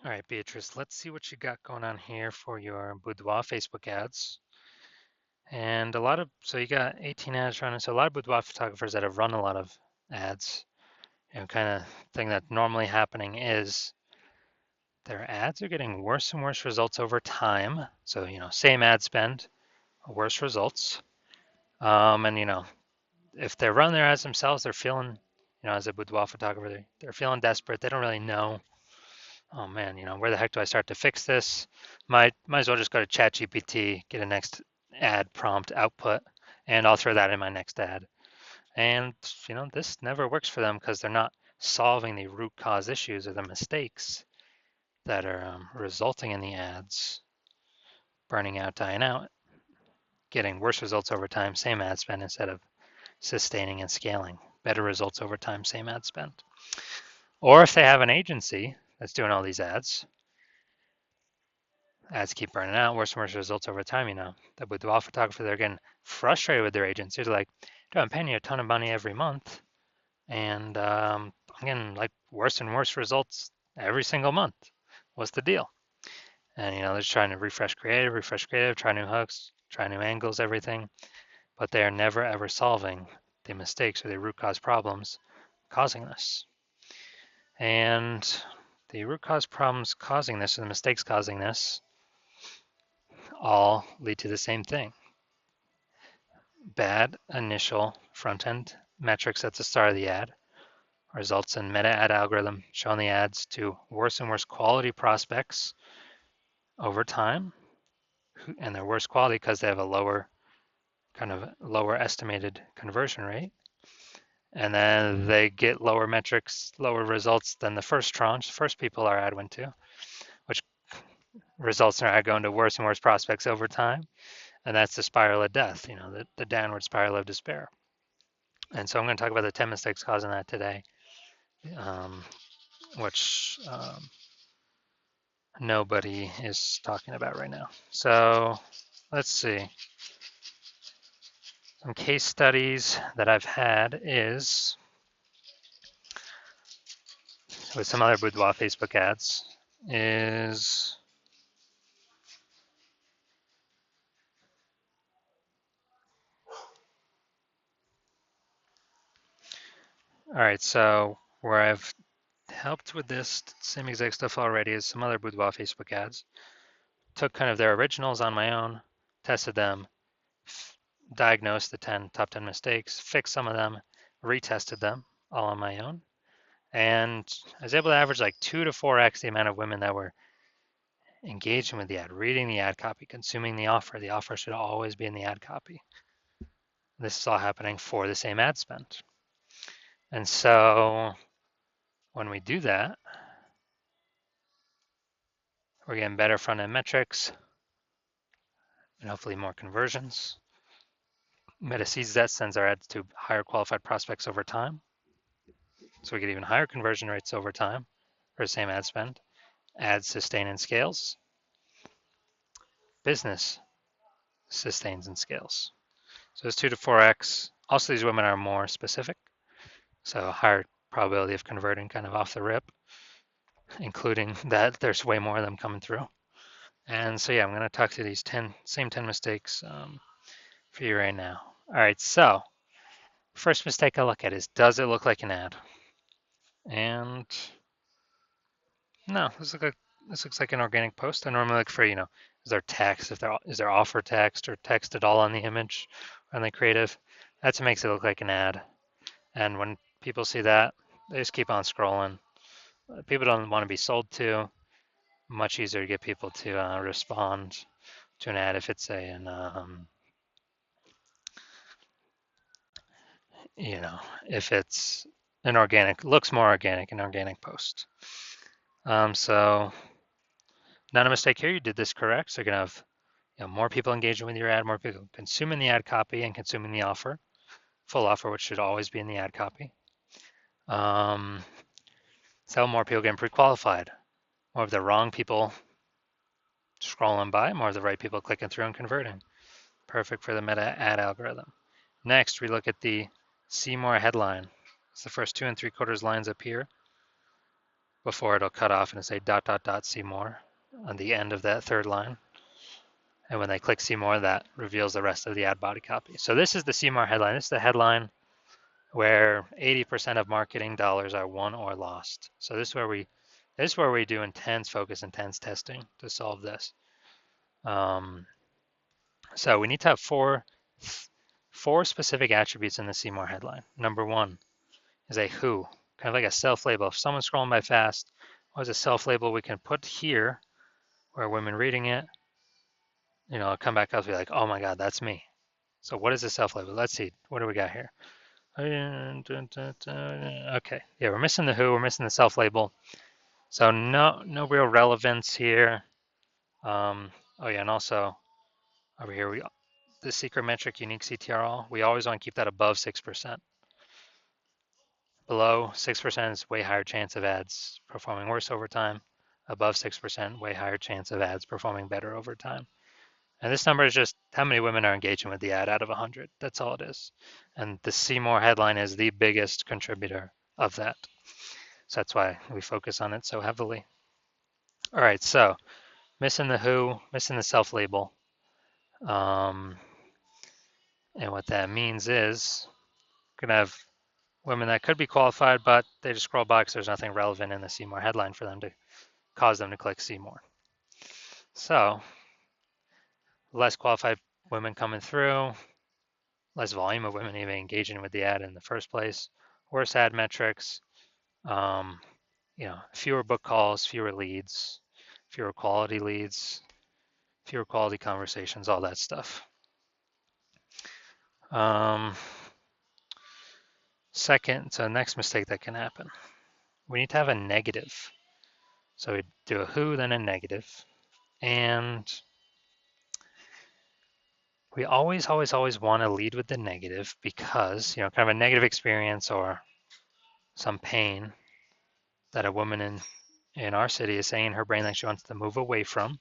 All right, Beatrice, let's see what you got going on here for your Boudoir Facebook ads. And so you got 18 ads running. So a lot of boudoir photographers that have run a lot of ads, kind of thing that's normally happening is their ads are getting worse and worse results over time. So, same ad spend, worse results. And, if they run their ads themselves, they're feeling, as a boudoir photographer, they're feeling desperate. They don't really know, oh man, where the heck do I start to fix this? Might as well just go to ChatGPT, get a next ad prompt output, and I'll throw that in my next ad. And this never works for them because they're not solving the root cause issues or the mistakes that are resulting in the ads burning out, dying out, getting worse results over time, same ad spend instead of sustaining and scaling. Better results over time, same ad spend. Or if they have an agency that's doing all these ads keep burning out, worse and worse results over time, The boudoir photographer, they're getting frustrated with their agency. They're like, dude, I'm paying you a ton of money every month, and I'm getting like worse and worse results every single month. What's the deal? And they're just trying to refresh creative, try new hooks, try new angles, everything, but they are never ever solving the mistakes or the root cause problems causing this. And the root cause problems causing this, or the mistakes causing this, all lead to the same thing. Bad initial front-end metrics at the start of the ad results in meta ad algorithm showing the ads to worse and worse quality prospects over time, and they're worse quality because they have a lower estimated conversion rate. And then they get lower metrics, lower results than the first tranche, the first people our ad went to, which results in our ad going to worse and worse prospects over time. And that's the spiral of death, the downward spiral of despair. And so I'm going to talk about the 10 mistakes causing that today, which nobody is talking about right now. So let's see. Some case studies that I've had is with some other boudoir Facebook ads is all right. So where I've helped with this same exact stuff already is some other boudoir Facebook ads. Took kind of their originals on my own, tested them, diagnosed the top 10 mistakes, fixed some of them, retested them all on my own. And I was able to average like 2 to 4x the amount of women that were engaging with the ad, reading the ad copy, consuming the offer. The offer should always be in the ad copy. This is all happening for the same ad spend. And so when we do that, we're getting better front end metrics and hopefully more conversions. Meta sees that, sends our ads to higher qualified prospects over time. So we get even higher conversion rates over time for the same ad spend. Ads sustain and scales. Business sustains and scales. So it's 2 to 4x. Also, these women are more specific, so higher probability of converting kind of off the rip, including that there's way more of them coming through. And so yeah, I'm going to talk through these same 10 mistakes for you right now. All right, so first mistake I look at is, does it look like an ad? And no, this looks like an organic post. I normally look for, is there text, is there offer text or text at all on the image or on the creative? That's what makes it look like an ad. And when people see that, they just keep on scrolling. People don't want to be sold to. Much easier to get people to respond to an ad if it's if it's an organic, looks more organic, an organic post. So not a mistake here. You did this correct. So you're gonna have more people engaging with your ad, more people consuming the ad copy and consuming the offer, full offer, which should always be in the ad copy. So more people getting pre-qualified, more of the wrong people scrolling by, more of the right people clicking through and converting. Perfect for the meta ad algorithm. Next, we look at the see more headline. It's the first 2 3/4 lines up here. before it'll cut off and it'll say ... see more on the end of that third line. And when they click see more, that reveals the rest of the ad body copy. So this is the see more headline. This is the headline where 80% of marketing dollars are won or lost. So this is where we do intense focus, intense testing to solve this. So we need to have four specific attributes in the see more headline. Number one is a who, kind of like a self-label. If someone's scrolling by fast, what is a self-label we can put here where women reading it, come back up and be like, oh my God, that's me. So what is a self-label? Let's see, what do we got here? Okay, yeah, we're missing the who, we're missing the self-label. So no real relevance here. Oh yeah, and also over here, the secret metric unique CTRL, we always want to keep that above 6%. Below 6% is way higher chance of ads performing worse over time. Above 6%, way higher chance of ads performing better over time. And this number is just how many women are engaging with the ad out of 100. That's all it is. And the see more headline is the biggest contributor of that. So that's why we focus on it so heavily. All right, so missing the who, missing the self-label. And what that means is we're gonna have women that could be qualified, but they just scroll by because there's nothing relevant in the see more headline for them to cause them to click see more. So less qualified women coming through, less volume of women even engaging with the ad in the first place, worse ad metrics, fewer book calls, fewer leads, fewer quality leads, fewer quality conversations, all that stuff. Second, so next mistake that can happen, we need to have a negative. So we do a who, then a negative. And we always want to lead with the negative because, kind of a negative experience or some pain that a woman in our city is saying in her brain that she wants to move away from.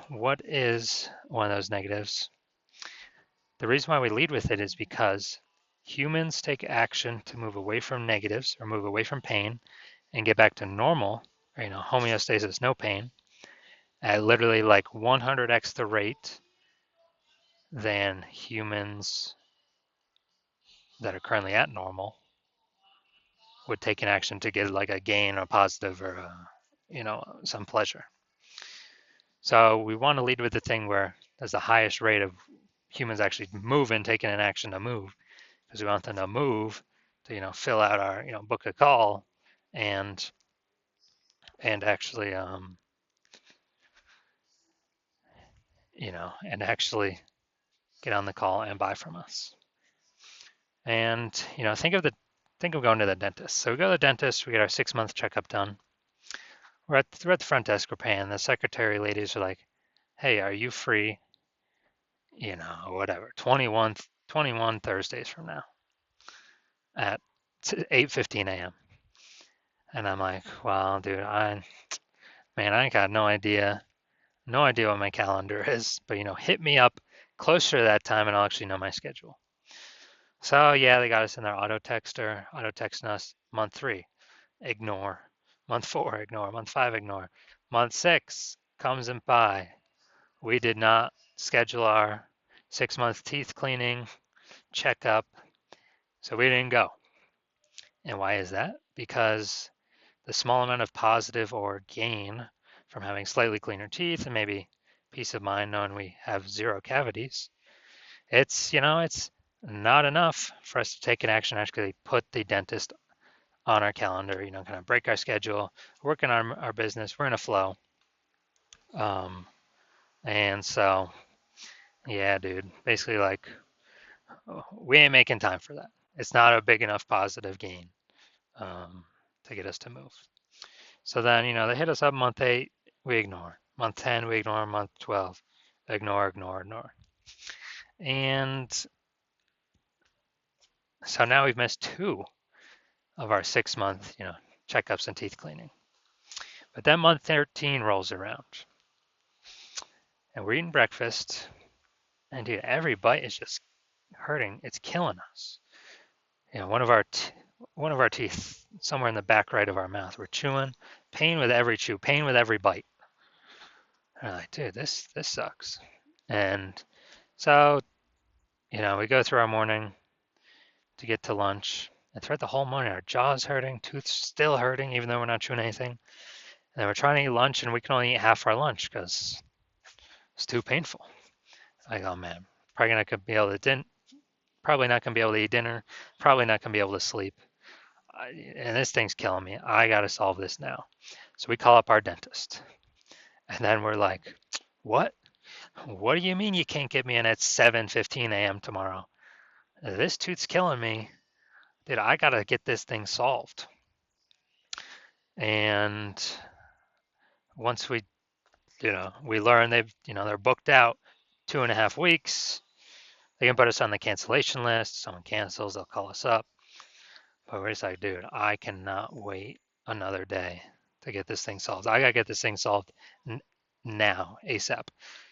What is one of those negatives? The reason why we lead with it is because humans take action to move away from negatives or move away from pain and get back to normal, or, homeostasis, no pain, at literally like 100x the rate than humans that are currently at normal would take an action to get like a gain or positive or some pleasure. So we want to lead with the thing where there's the highest rate of humans actually moving, taking an action to move, because we want them to move to fill out our book a call and actually and actually get on the call and buy from us. And think of going to the dentist. So we go to the dentist, we get our 6-month checkup done. We're at the front desk, we're paying. The secretary ladies are like, hey, are you free? Whatever, 21 Thursdays from now at 8:15 a.m. And I'm like, wow, dude, I ain't got no idea what my calendar is, but hit me up closer to that time and I'll actually know my schedule. So yeah, they got us in their auto texting us month 3, ignore. Month 4, ignore. Month 5, ignore. Month 6 comes and by. We did not schedule our 6-month teeth cleaning checkup, so we didn't go. And why is that? Because the small amount of positive or gain from having slightly cleaner teeth and maybe peace of mind knowing we have 0 cavities, it's not enough for us to take an action, actually put the dentist on our calendar, kind of break our schedule, working on our business. We're in a flow. And so, yeah, dude, basically like we ain't making time for that. It's not a big enough positive gain to get us to move. So then, they hit us up month 8, we ignore. Month 10, we ignore. Month 12, ignore. And so now we've missed 2 of our 6-month, checkups and teeth cleaning. But then month 13 rolls around and we're eating breakfast and dude, every bite is just hurting. It's killing us. One of our one of our teeth somewhere in the back right of our mouth. We're chewing, pain with every chew, pain with every bite. And I'm like, dude, this sucks. And so, we go through our morning to get to lunch. And throughout the whole morning, our jaw's hurting, tooth's still hurting, even though we're not chewing anything. And then we're trying to eat lunch, and we can only eat half our lunch because it's too painful. I go, man, probably not gonna be able to probably not gonna be able to eat dinner, probably not gonna be able to sleep. And this thing's killing me. I gotta solve this now. So we call up our dentist, and then we're like, what? What do you mean you can't get me in at 7:15 a.m. tomorrow? This tooth's killing me. Dude, I gotta get this thing solved. And once we learn they're booked out 2.5 weeks. They can put us on the cancellation list. Someone cancels, they'll call us up. But we're just like, dude, I cannot wait another day to get this thing solved. I gotta get this thing solved now, ASAP.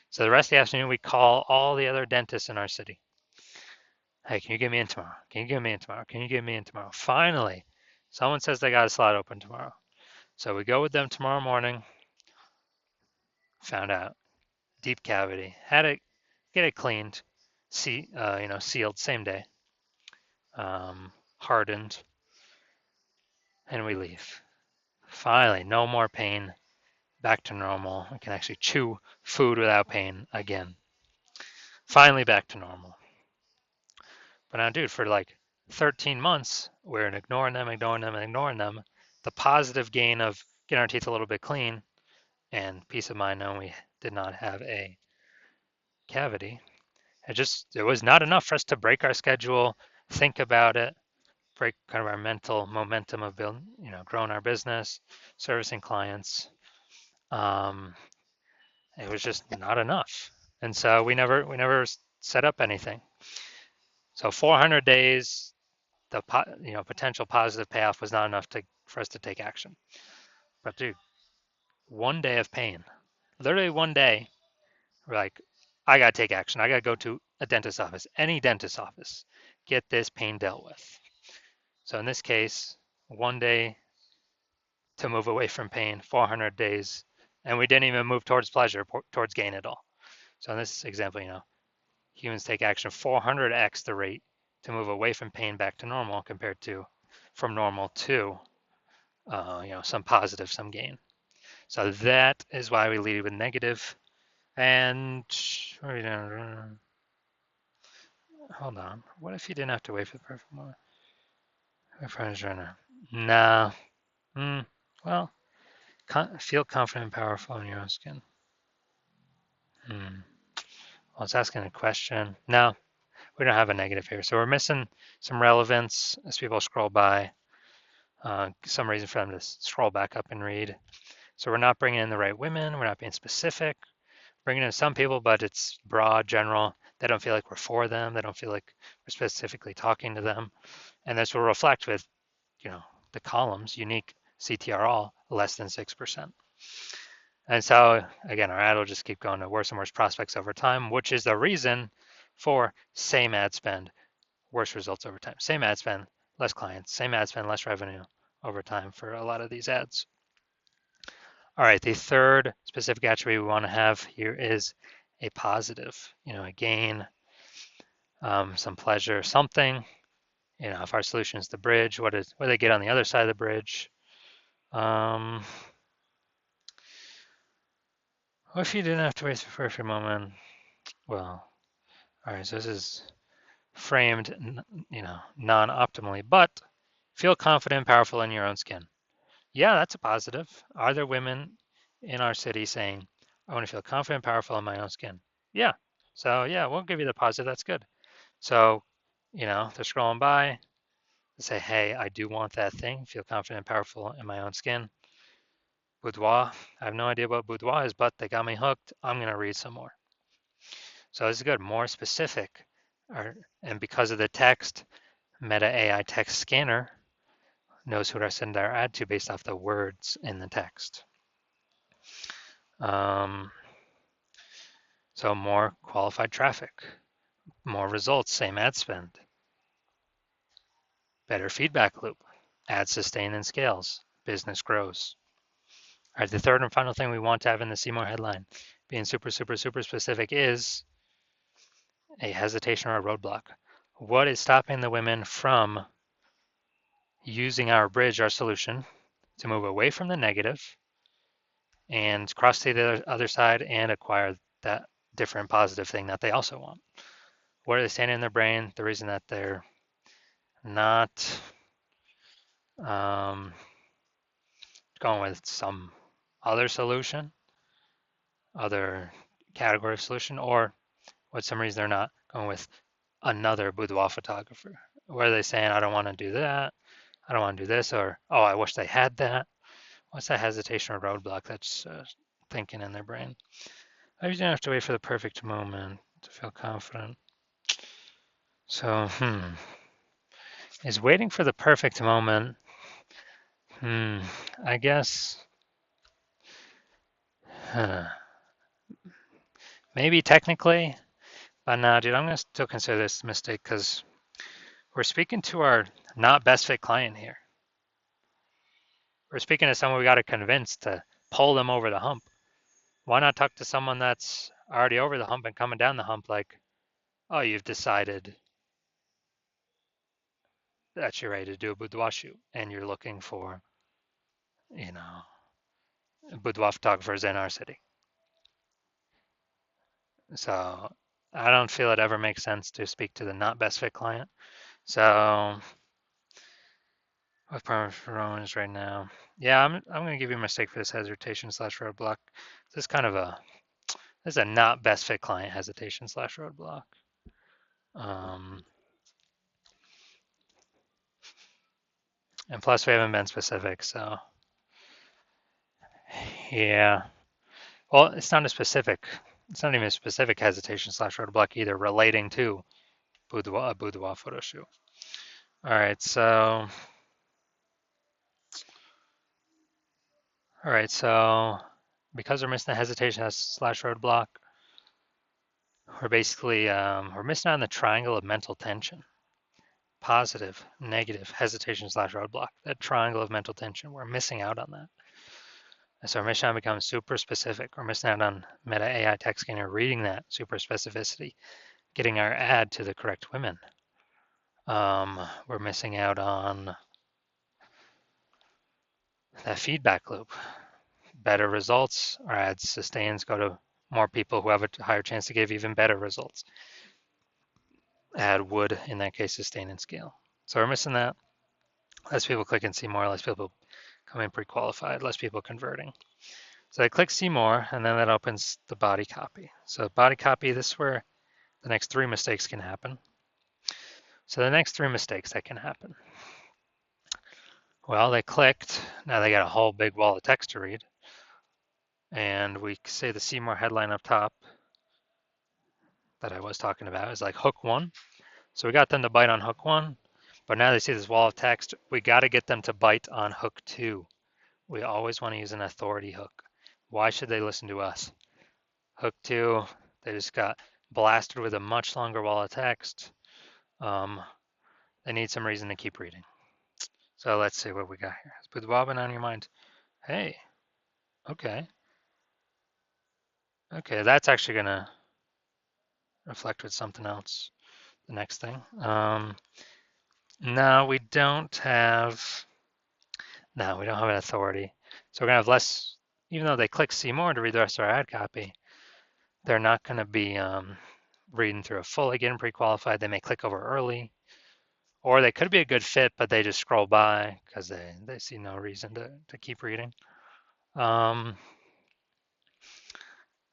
So the rest of the afternoon, we call all the other dentists in our city. Hey, can you get me in tomorrow? Can you get me in tomorrow? Can you get me in tomorrow? Finally, someone says they got a slot open tomorrow. So we go with them tomorrow morning. Found out deep cavity. Had to get it cleaned, sealed same day, hardened, and we leave. Finally, no more pain. Back to normal. I can actually chew food without pain again. Finally back to normal. But now, dude, for like 13 months, we're ignoring them. The positive gain of getting our teeth a little bit clean and peace of mind knowing we did not have a cavity. It was not enough for us to break our schedule, think about it, break kind of our mental momentum of building, growing our business, servicing clients. It was just not enough. And so we never set up anything. So 400 days, the potential positive payoff was not enough for us to take action. But dude, one day of pain, literally one day, we're like, I gotta take action. I gotta go to a dentist's office, any dentist's office, get this pain dealt with. So in this case, one day to move away from pain, 400 days, and we didn't even move towards pleasure, towards gain at all. So in this example, humans take action 400x the rate to move away from pain back to normal compared to from normal to some positive, some gain. So that is why we lead with negative. And hold on, what if you didn't have to wait for the perfect moment? My friend's runner. Nah. Well, feel confident and powerful in your own skin. Well, it's asking a question. No, we don't have a negative here. So we're missing some relevance as people scroll by. Some reason for them to scroll back up and read. So we're not bringing in the right women. We're not being specific. Bringing in some people, but it's broad, general. They don't feel like we're for them. They don't feel like we're specifically talking to them. And this will reflect with, the columns, unique CTR all, less than 6%. And so again, our ad will just keep going to worse and worse prospects over time, which is the reason for same ad spend, worse results over time. Same ad spend, less clients, same ad spend, less revenue over time for a lot of these ads. All right, the third specific attribute we want to have here is a positive, a gain, some pleasure, something. If our solution is the bridge, what do they get on the other side of the bridge? What if you didn't have to wait for a moment? Well, all right, so this is framed, non-optimally, but feel confident and powerful in your own skin. Yeah, that's a positive. Are there women in our city saying, I want to feel confident and powerful in my own skin? Yeah. So yeah, we'll give you the positive. That's good. So, they're scrolling by. They say, hey, I do want that thing. Feel confident and powerful in my own skin. Boudoir. I have no idea what boudoir is, but they got me hooked. I'm going to read some more. So this is good. More specific. And because of the text, Meta AI text scanner knows who to send our ad to based off the words in the text. So more qualified traffic, more results, same ad spend. better feedback loop. Ad sustain and scales. Business grows. All right, the third and final thing we want to have in the See More headline, being super, super, super specific, is a hesitation or a roadblock. What is stopping the women from using our bridge, our solution, to move away from the negative and cross to the other side and acquire that different positive thing that they also want? What are they saying in their brain? The reason that they're not going with some other solution, other category of solution, or what some reason they're not going with another boudoir photographer. What are they saying? I don't want to do that. I don't want to do this, or oh, I wish they had that. What's that hesitation or roadblock that's thinking in their brain? I usually have to wait for the perfect moment to feel confident. So, is waiting for the perfect moment? I guess. Maybe technically, but no, dude, I'm gonna still consider this a mistake because we're speaking to our not best fit client here. We're speaking to someone we got to convince to pull them over the hump. Why not talk to someone that's already over the hump and coming down the hump like, oh, you've decided that you're ready to do a boudoir shoot and you're looking for, boudoir photographers in our city. So I don't feel it ever makes sense to speak to the not best fit client. So with performance right now, yeah, I'm gonna give you a mistake for this hesitation / roadblock. This is kind of this is a not best fit client hesitation / roadblock. And plus we haven't been specific, so yeah. Well, it's not even a specific hesitation / roadblock either, relating to a boudoir photo shoot. All right, so because we're missing the hesitation / roadblock, we're basically we're missing out on the triangle of mental tension. Positive, negative, hesitation / roadblock. That triangle of mental tension, we're missing out on that. And so our mission becomes super specific. We're missing out on Meta AI text scanner reading that super specificity, getting our ad to the correct women. We're missing out on that feedback loop. Better results, our ad sustains, go to more people who have a higher chance to give even better results. Ad would, in that case, sustain and scale. So we're missing that. Less people click and see more, less people come in pre-qualified, less people converting. So I click see more, and then that opens the body copy. So body copy, this is where the next 3 mistakes can happen. So the next 3 mistakes that can happen. Well, they clicked, now they got a whole big wall of text to read. And we say the see more headline up top that I was talking about is like hook 1. So we got them to bite on hook 1, but now they see this wall of text. We got to get them to bite on hook 2. We always want to use an authority hook. Why should they listen to us? Hook 2, they just got blasted with a much longer wall of text. They need some reason to keep reading. So let's see what we got here. Let's put the bobbin on your mind. Hey, okay. Okay, that's actually gonna reflect with something else. The next thing. No, we don't have an authority. So we're gonna have less, even though they click see more to read the rest of our ad copy, they're not gonna be reading through it fully, getting pre-qualified. They may click over early, or they could be a good fit, but they just scroll by because they see no reason to keep reading.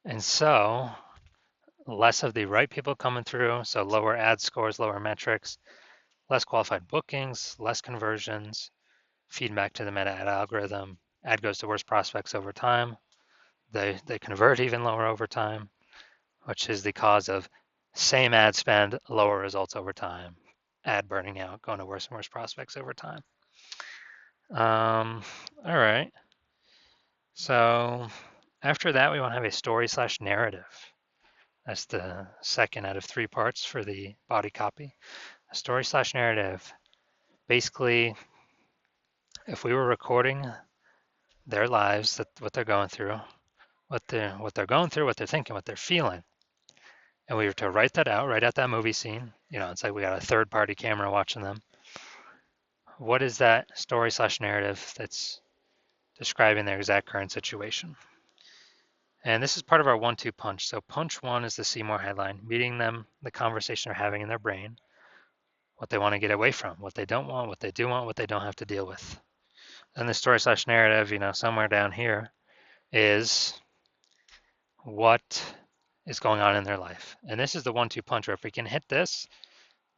And so less of the right people coming through, so lower ad scores, lower metrics, less qualified bookings, less conversions, feedback to the meta ad algorithm. Ad goes to worse prospects over time. They convert even lower over time, which is the cause of same ad spend, lower results over time. Ad burning out, going to worse and worse prospects over time. All right. So after that, we want to have a story / narrative. That's the second out of 3 parts for the body copy. A story / narrative. Basically, if we were recording their lives, what they're going through, what they're going through, what they're thinking, what they're feeling, and we were to write that out, write out that movie scene, it's like we got a third party camera watching them. What is that story slash narrative that's describing their exact current situation? And this is part of our 1-2 punch. So punch one is the Seymour headline, meeting them, the conversation they're having in their brain, what they want to get away from, what they don't want, what they do want, what they don't have to deal with. And the story slash narrative, somewhere down here is what is going on in their life. And this is the 1-2 punch where if we can hit this,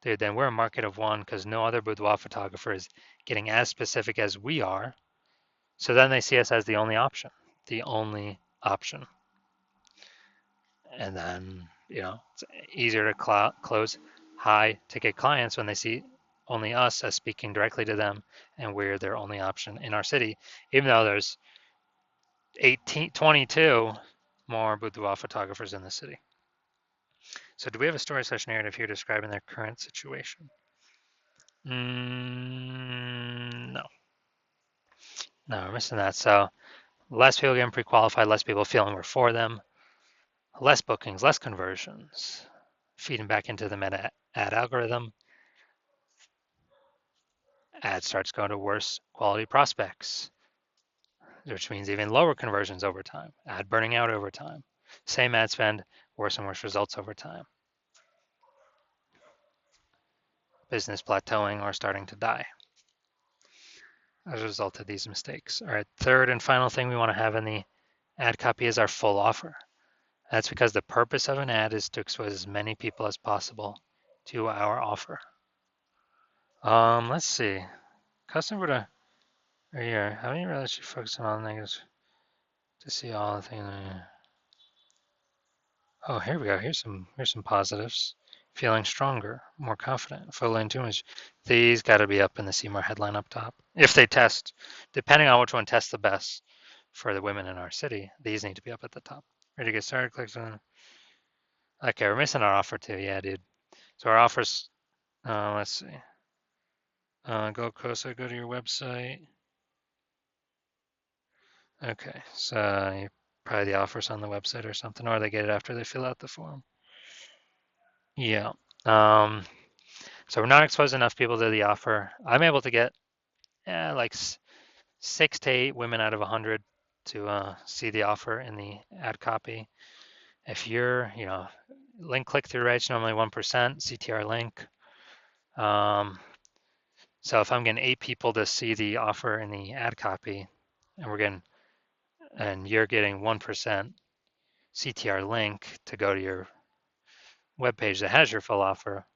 dude, then we're a market of one because no other boudoir photographer is getting as specific as we are. So then they see us as the only option, the only option. And then, it's easier to close high ticket clients when they see only us as speaking directly to them and we're their only option in our city, even though there's 22 more boudoir photographers in the city. So do we have a story slash narrative here describing their current situation? No. No, we're missing that. So less people getting pre-qualified, less people feeling we're for them, less bookings, less conversions, feeding back into the meta ad algorithm. Ad starts going to worse quality prospects, which means even lower conversions over time. Ad burning out over time. Same ad spend, worse and worse results over time. Business plateauing or starting to die as a result of these mistakes. All right, third and final thing we want to have in the ad copy is our full offer. That's because the purpose of an ad is to expose as many people as possible to our offer. Let's see. Customer to right here. How many relations you focus on negatives to see all the things? Oh, here we go. Here's some positives. Feeling stronger, more confident, full in image. These got to be up in the Seymour headline up top. If they test, depending on which one tests the best for the women in our city, these need to be up at the top. Ready to get started? Click on. Okay, we're missing our offer too. Yeah, dude. So our offers. Let's see. Go closer. Go to your website. Okay, so probably the offer's on the website or something, or they get it after they fill out the form. Yeah. So we're not exposing enough people to the offer. I'm able to get like 6 to 8 women out of 100 to see the offer in the ad copy. If you're, link click-through rate's normally 1%, CTR link. So if I'm getting 8 people to see the offer in the ad copy, and you're getting 1% CTR link to go to your web page that has your full offer,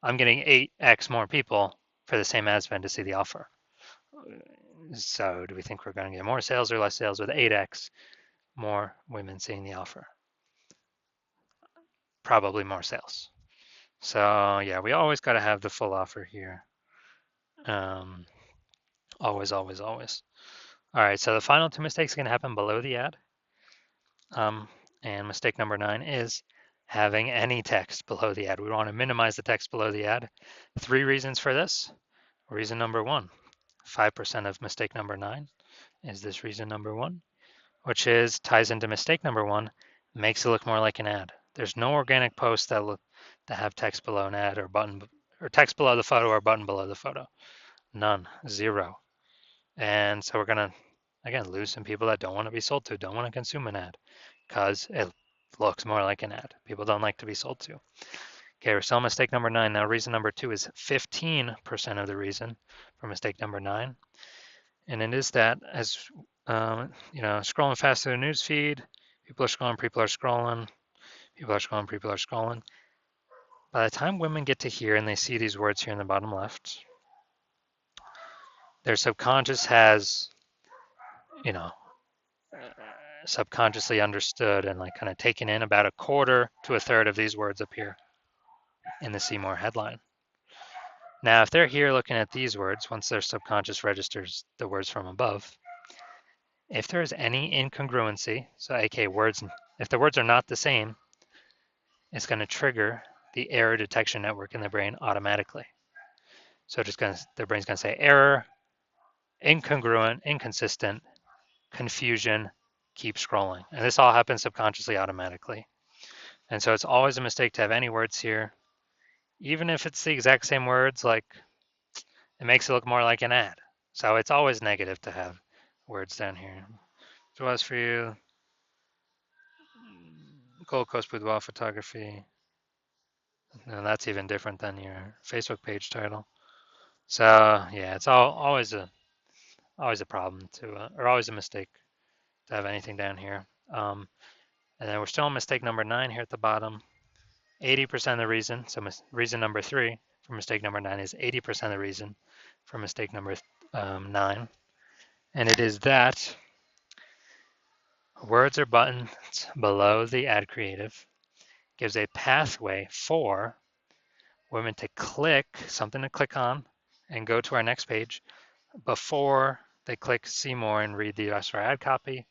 I'm getting 8x more people for the same ad spend to see the offer. So do we think we're going to get more sales or less sales with 8x more women seeing the offer? Probably more sales. So yeah, we always got to have the full offer here. Always, always, always. All right, so the final 2 mistakes are going to happen below the ad. And mistake number 9 is having any text below the ad. We want to minimize the text below the ad. 3 reasons for this. Reason number 1, 5% of mistake number 9 is this reason number 1, which ties into mistake number 1, makes it look more like an ad. There's no organic posts that have text below an ad or button or text below the photo or button below the photo. None, 0. And so we're gonna again lose some people that don't want to be sold to, don't want to consume an ad because it looks more like an ad. People don't like to be sold to. Okay, we're still mistake number 9. Now reason number 2 is 15% of the reason for mistake number 9. And it is that as scrolling fast through the news feed, people are scrolling, people are scrolling, people are scrolling, people are scrolling. By the time women get to here and they see these words here in the bottom left, their subconscious has, subconsciously understood and like kind of taken in about a quarter to a third of these words appear in the Seymour headline. Now, if they're here looking at these words, once their subconscious registers the words from above, if there is any incongruency, so aka words, if the words are not the same, it's going to trigger the error detection network in the brain automatically. So their brain's gonna say error, incongruent, inconsistent, confusion, keep scrolling. And this all happens subconsciously automatically. And so it's always a mistake to have any words here. Even if it's the exact same words, like it makes it look more like an ad. So it's always negative to have words down here. So as for you, Gold Coast Boudoir Photography, and that's even different than your Facebook page title. So yeah, it's always a problem to, or always a mistake to have anything down here. And then we're still on mistake number 9 here at the bottom. 80% of the reason, so reason number 3 for mistake number 9 is 80% of the reason for mistake number 9. And it is that words or buttons below the ad creative gives a pathway for women to click, something to click on, and go to our next page before they click see more and read the rest of our ad copy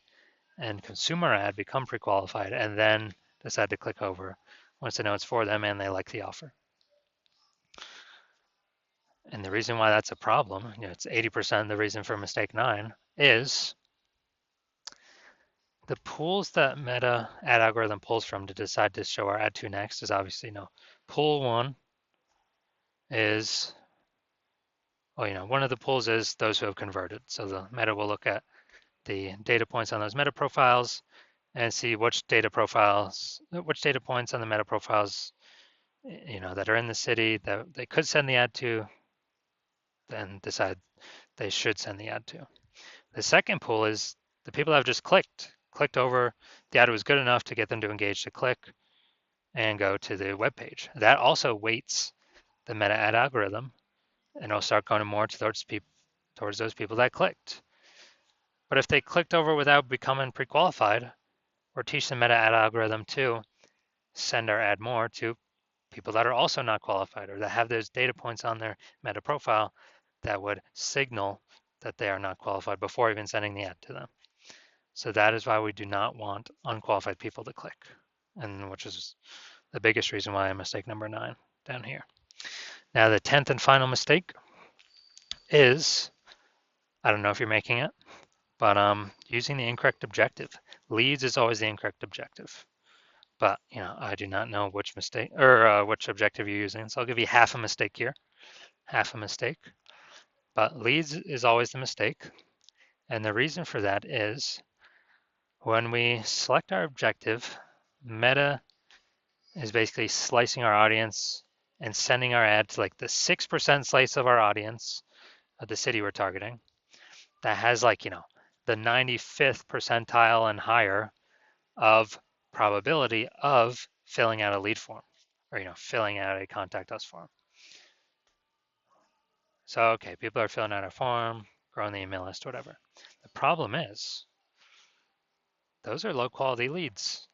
and consumer ad, become pre-qualified, and then decide to click over once they know it's for them and they like the offer. And the reason why that's a problem, it's 80% the reason for mistake 9, is the pools that Meta ad algorithm pulls from to decide to show our ad to next is obviously, pool 1 is, one of the pools is those who have converted. So the Meta will look at the data points on those Meta profiles and see which data points on the Meta profiles, that are in the city that they could send the ad to, then decide they should send the ad to. The second pool is the people that have just clicked over. The ad was good enough to get them to engage to click and go to the web page. That also weights the Meta ad algorithm, and it'll start going more towards those people that clicked. But if they clicked over without becoming pre-qualified, we're teaching the Meta ad algorithm to send our ad more to people that are also not qualified or that have those data points on their Meta profile that would signal that they are not qualified before even sending the ad to them. So that is why we do not want unqualified people to click, and which is the biggest reason why mistake number 9 down here. Now the 10th and final mistake is, I don't know if you're making it, but using the incorrect objective. Leads is always the incorrect objective. But I do not know which mistake or which objective you're using. So I'll give you half a mistake here, half a mistake. But leads is always the mistake. And the reason for that is when we select our objective, Meta is basically slicing our audience and sending our ad to like the 6% slice of our audience of the city we're targeting that has the 95th percentile and higher of probability of filling out a lead form or filling out a contact us form. So okay, people are filling out a form, growing the email list, whatever. The problem is those are low quality leads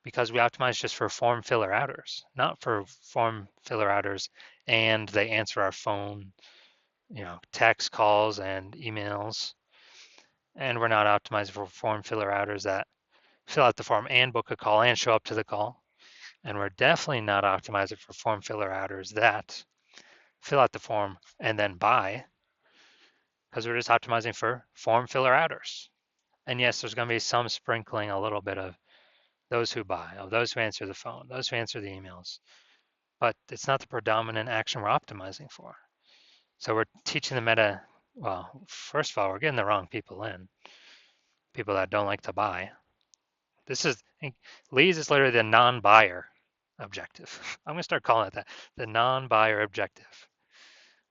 because we optimize just for form filler outers, not for form filler outers and they answer our phone, text calls and emails. And we're not optimized for form filler outers that fill out the form and book a call and show up to the call. And we're definitely not optimizing for form filler outers that fill out the form and then buy, because we're just optimizing for form filler outers. And yes, there's going to be some sprinkling, a little bit of those who buy, of those who answer the phone, those who answer the emails, but it's not the predominant action we're optimizing for. So we're teaching the Meta, well, first of all, we're getting the wrong people in, people that don't like to buy. Leads is literally the non-buyer objective. I'm going to start calling it that, the non-buyer objective.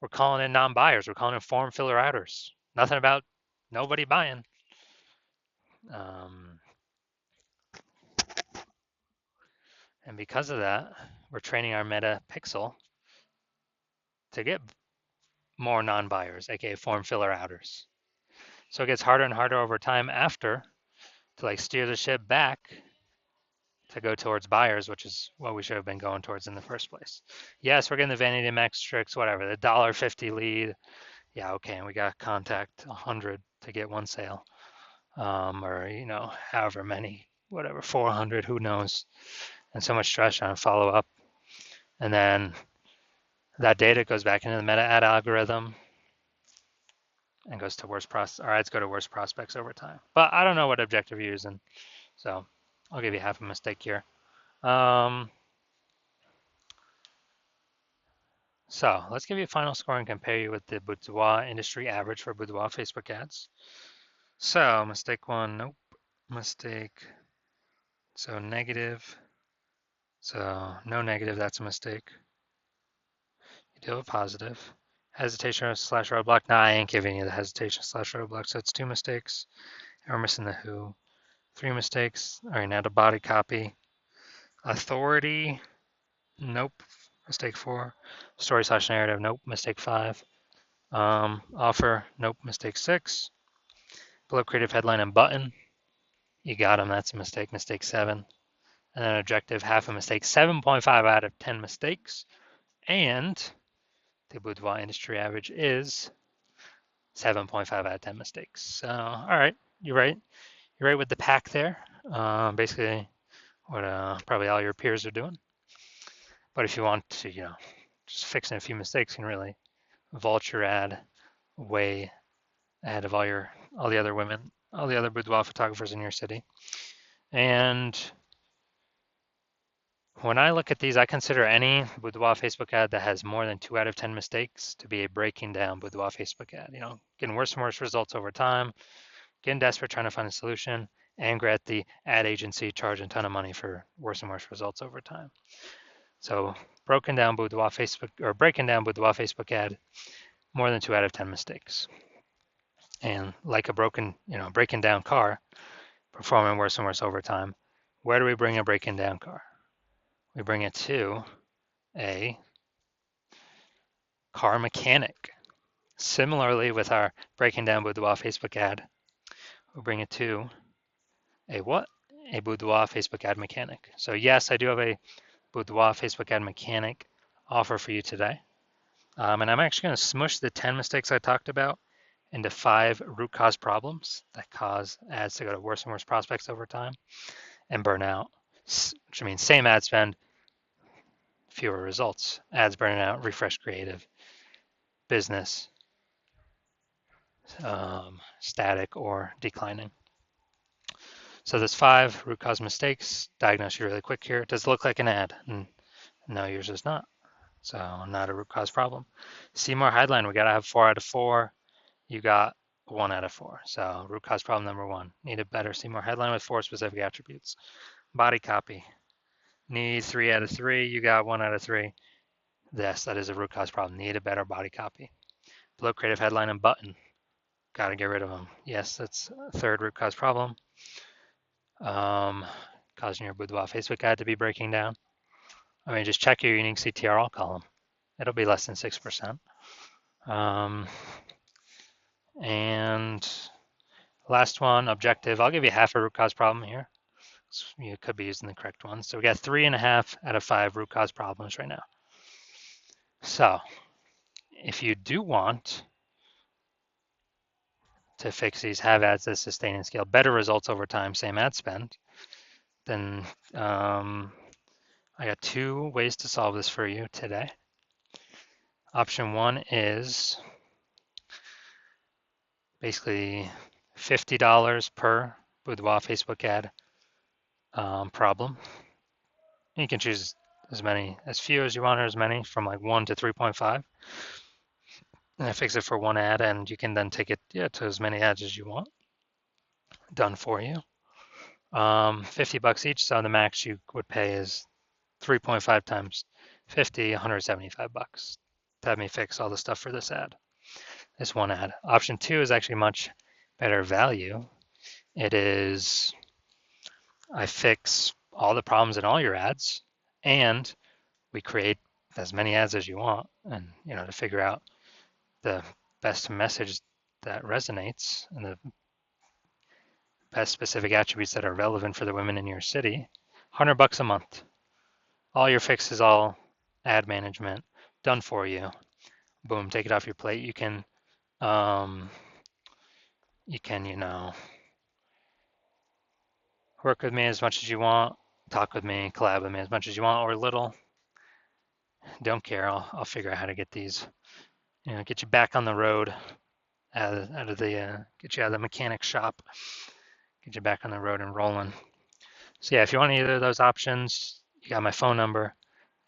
We're calling in non-buyers. We're calling in form filler outers. Nothing about nobody buying. And because of that, we're training our Meta pixel to get more non-buyers, aka form filler outers. So it gets harder and harder over time after to steer the ship back to go towards buyers, which is what we should have been going towards in the first place. Yes, we're getting the vanity metrics, whatever, the $1.50 lead. Yeah, okay, and we got contact 100 to get one sale, or however many, whatever, 400, who knows, and so much stress trying to follow up, and then That data goes back into the meta ad algorithm and goes to ads go to worst prospects over time. But I don't know what objective you're using, so I'll give you half a mistake here. So let's give you a final score and compare you with the Boudoir industry average for Boudoir Facebook ads. So mistake one, nope. Mistake, so negative. So no negative, that's a mistake. You deal with positive. Hesitation slash roadblock. Nah, I ain't giving you the hesitation slash roadblock, so it's 2 mistakes. And we're missing the who. 3 mistakes. All right, now the body copy. Authority, nope. Mistake 4. Story slash narrative, nope. Mistake 5. Offer, nope. Mistake 6. Below creative headline and button, you got them. That's a mistake. Mistake 7. And then objective, half a mistake. 7.5 out of 10 mistakes. And the Boudoir industry average is 7.5 out of 10 mistakes. So, all right, you're right. You're right with the pack there. Basically, what probably all your peers are doing. But if you want to, just fixing a few mistakes can really vault your ad way ahead of all the other women, all the other boudoir photographers in your city. And when I look at these, I consider any boudoir Facebook ad that has more than 2 out of 10 mistakes to be a breaking down boudoir Facebook ad. Getting worse and worse results over time, getting desperate trying to find a solution, angry at the ad agency charging a ton of money for worse and worse results over time. So breaking down boudoir Facebook ad, more than 2 out of 10 mistakes. And like a breaking down car, performing worse and worse over time, where do we bring a breaking down car? We bring it to a car mechanic. Similarly, with our breaking down boudoir Facebook ad, we bring it to a what? A boudoir Facebook ad mechanic. So yes, I do have a boudoir Facebook ad mechanic offer for you today. And I'm actually going to smush the 10 mistakes I talked about into 5 root cause problems that cause ads to go to worse and worse prospects over time and burn out, which means same ad spend, fewer results. Ads burning out, refresh creative, business, static or declining. So there's 5 root cause mistakes. Diagnose you really quick here. Does it look like an ad? No, yours is not. So not a root cause problem. See more headline. We got to have 4 out of 4. You got 1 out of 4. So root cause problem number 1. Need a better see more headline with 4 specific attributes. Body copy. Need 3 out of 3. You got 1 out of 3. Yes, that is a root cause problem. Need a better body copy. Below creative headline and button. Got to get rid of them. Yes, that's a 3rd root cause problem. Causing your boudoir Facebook ad to be breaking down. I mean, just check your unique CTRL column. It'll be less than 6%. And last one, objective. I'll give you half a root cause problem here. So you could be using the correct one. So we got 3.5 out of 5 root cause problems right now. So if you do want to fix these, have ads that sustain and scale better results over time, same ad spend, then I got 2 ways to solve this for you today. Option 1 is basically $50 per boudoir Facebook ad problem. You can choose as few as you want or as many, from like 1 to 3.5. And I fix it for 1 ad, and you can then take it to as many ads as you want. Done for you. $50 each, so the max you would pay is 3.5 times 50, $175 to have me fix all the stuff for this ad. This 1 ad. Option 2 is actually much better value. It is, I fix all the problems in all your ads, and we create as many ads as you want, and to figure out the best message that resonates and the best specific attributes that are relevant for the women in your city. $100 a month. All your fixes, all ad management done for you. Boom, take it off your plate. You can work with me as much as you want, talk with me, collab with me as much as you want or little. don't care. I'll figure out how to get these, get you back on the road, get you out of the mechanic shop, get you back on the road and rolling. So yeah, if you want either of those options, you got my phone number,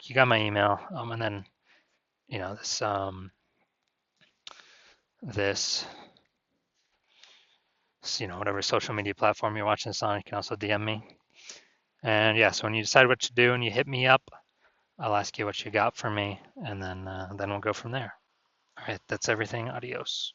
you got my email, and then this whatever social media platform you're watching this on, you can also DM me. And yeah, so when you decide what to do and you hit me up, I'll ask you what you got for me, and then we'll go from there. All right, that's everything. Adios.